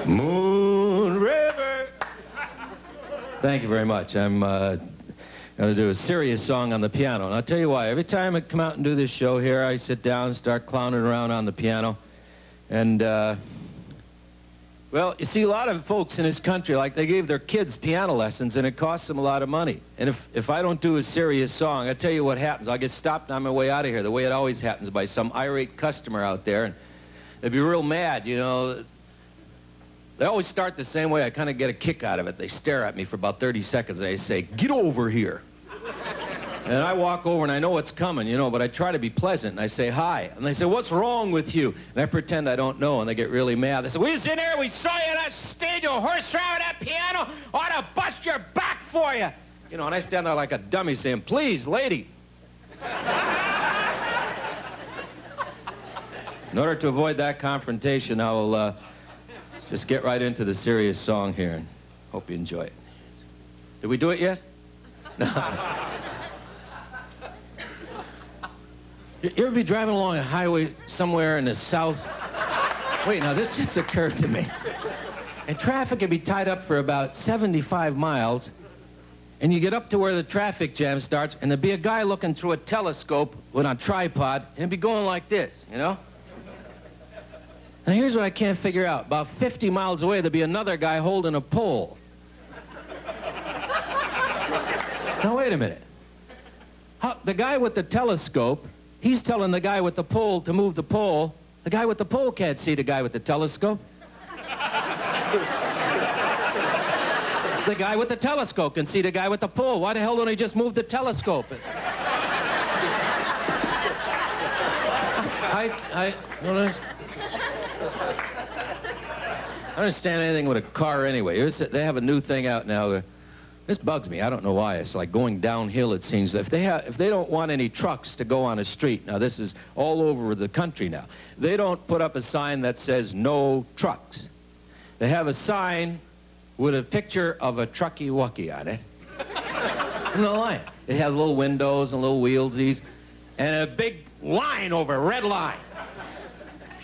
Moon River. Thank you very much. I'm going to do a serious song on the piano. And I'll tell you why. Every time I come out and do this show here, I sit down and start clowning around on the piano. And, well, you see, a lot of folks in this country, like, they gave their kids piano lessons, and it costs them a lot of money. And if I don't do a serious song, I'll tell you what happens. I'll get stopped on my way out of here, the way it always happens, by some irate customer out there, and they'd be real mad, you know. They always start the same way. I kind of get a kick out of it. They stare at me for about 30 seconds, and they say, "Get over here." And I walk over, and I know what's coming, you know, but I try to be pleasant, and I say, "Hi." And they say, "What's wrong with you?" And I pretend I don't know, and they get really mad. They say, "We was in there, we saw you on that stage, a horse around that piano, ought to bust your back for you." You know, and I stand there like a dummy saying, "Please, lady." In order to avoid that confrontation, I will just get right into the serious song here, and hope you enjoy it. Did we do it yet? No. You ever be driving along a highway somewhere in the south? Wait, now this just occurred to me. And traffic can be tied up for about 75 miles, and you get up to where the traffic jam starts, and there'd be a guy looking through a telescope with a tripod, and it'd be going like this, you know? Now here's what I can't figure out. About 50 miles away, there'd be another guy holding a pole. Now wait a minute. The guy with the telescope, he's telling the guy with the pole to move the pole. The guy with the pole can't see the guy with the telescope. The guy with the telescope can see the guy with the pole. Why the hell don't he just move the telescope? I don't understand anything with a car anyway. They have a new thing out now. This bugs me. I don't know why. It's like going downhill, it seems. If they don't want any trucks to go on a street, now this is all over the country now, they don't put up a sign that says no trucks. They have a sign with a picture of a trucky-wucky on it. I'm not lying. It has little windows and little wheelsies and a big line over, a red line.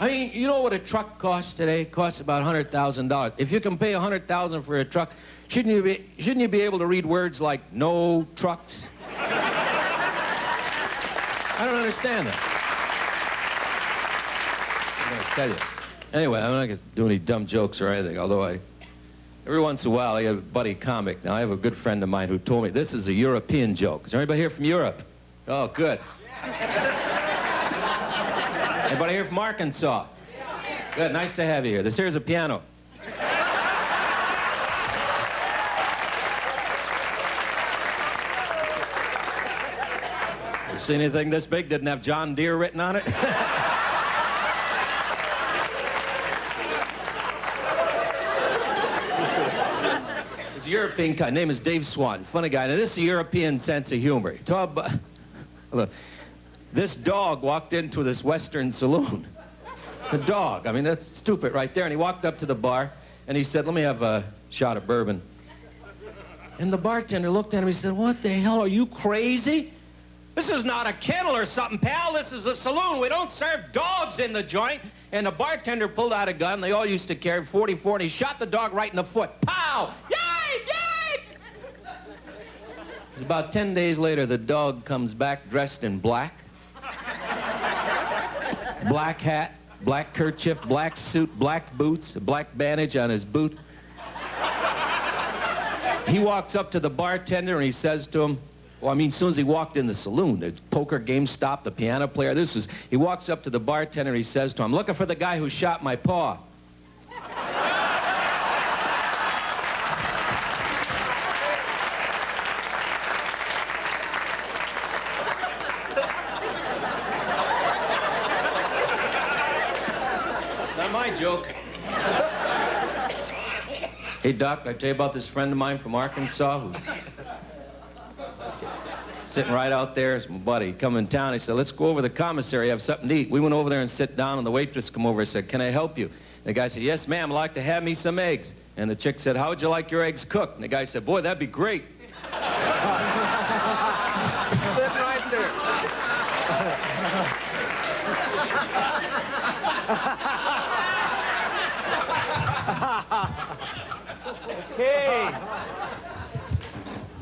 I mean, you know what a truck costs today? It costs about $100,000. If you can pay $100,000 for a truck, shouldn't you be able to read words like no trucks? I don't understand that. I'm going to tell you. Anyway, I'm not going to do any dumb jokes or anything, although every once in a while I have a buddy comic. Now, I have a good friend of mine who told me this is a European joke. Is there anybody here from Europe? Oh, good. Anybody here from Arkansas? Good, nice to have you here. This here's a piano. You see anything this big? Didn't have John Deere written on it? This European guy, name is Dave Swan, funny guy. Now, this is a European sense of humor. Look, this dog walked into this Western saloon. The dog, I mean, that's stupid right there. And he walked up to the bar, and he said, "Let me have a shot of bourbon." And the bartender looked at him, he said, "What the hell, are you crazy? This is not a kennel or something, pal. This is a saloon. We don't serve dogs in the joint." And the bartender pulled out a gun. They all used to carry 44, and he shot the dog right in the foot. Pow! Yay! Yay! It was about 10 days later, the dog comes back dressed in black. Black hat, black kerchief, black suit, black boots, a black bandage on his boot. He walks up to the bartender and he says to him, well, I mean, as soon as he walked in the saloon, the poker game stopped, the piano player, he walks up to the bartender and he says to him, "I'm looking for the guy who shot my paw." My joke. Hey, Doc, I tell you about this friend of mine from Arkansas who's sitting right out there. It's my buddy. He come in town. He said, "Let's go over to the commissary, have something to eat." We went over there and sit down, and the waitress come over and said, "Can I help you?" The guy said, "Yes, ma'am, I'd like to have me some eggs." And the chick said, "How would you like your eggs cooked?" And the guy said, "Boy, that'd be great." Sitting right there. Ha ha ha!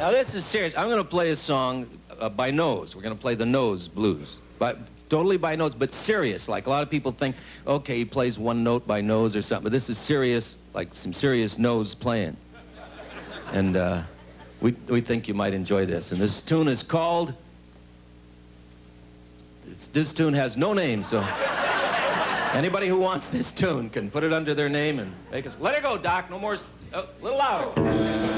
Now, this is serious. I'm going to play a song by nose. We're going to play the nose blues. Totally by nose, but serious. Like a lot of people think, okay, he plays one note by nose or something. But this is serious, like some serious nose playing. And we think you might enjoy this. And this tune is called... This tune has no name, so... Anybody who wants this tune can put it under their name and make us... Let it go, Doc. No more... a little louder.